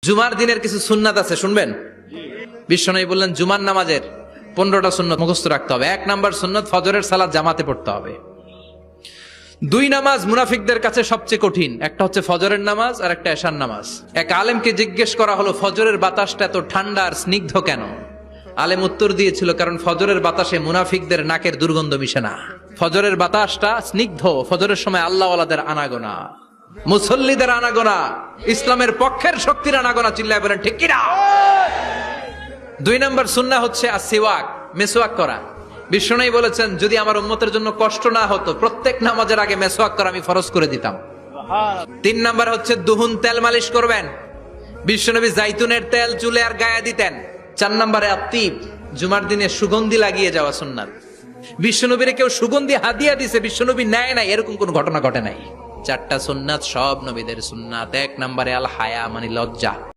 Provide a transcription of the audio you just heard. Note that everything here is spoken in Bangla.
জুমার দিনের কিছু সুন্নাত আছে, শুনবেন। বিশ্বনবী বললেন জুমার নামাজের 15টা সুন্নত মুখস্থ রাখতে হবে। 1 নাম্বার সুন্নত, ফজরের সালাত জামাতে পড়তে হবে। 2 নামাজ মুনাফিকদের কাছে সবচেয়ে কঠিন, একটা হচ্ছে ফজরের নামাজ আর একটা এশার নামাজ। এক আলেমকে জিজ্ঞেস করা হলো ফজরের বাতাসটা এত ঠান্ডা আর স্নিগ্ধ কেন? আলেম উত্তর দিয়েছিল, কারণ ফজরের বাতাসে মুনাফিকদের নাকের দুর্গন্ধ মিশে না। ফজরের বাতাসটা স্নিগ্ধ, ফজরের সময় আল্লাহওয়ালাদের আনাগোনা, মুসল্লিদের আনাগোনা, ইসলামের পক্ষের শক্তির আনাগোনা। চিল্লায় বলেন ঠিক কিনা? 2 নাম্বার সুন্নাহ হচ্ছে আসিওয়াক, মেসওয়াক করা। বিশ্বনবী বলেছেন যদি আমার উম্মতের জন্য কষ্ট না হতো প্রত্যেক নামাজের আগে মেসওয়াক করা আমি ফরজ করে দিতাম। 3 নাম্বার হচ্ছে দুহুন, তেল মালিশ করবেন। বিশ্বনবী জাইতুনের তেল চুলে আর গায়ে দিতেন। 4 নাম্বারে আত্তিব, জুমার দিনে সুগন্ধি লাগিয়ে যাওয়া সুন্নাত। বিশ্বনবীরে কেউ সুগন্ধি হাদিয়া দিছে, বিশ্বনবী নেয় নাই, এরকম কোন ঘটনা ঘটে নাই। 4টা সুন্নাত সব নবীদের সুন্নাত। 1 নাম্বারে আল হায়া, মানে লজ্জা।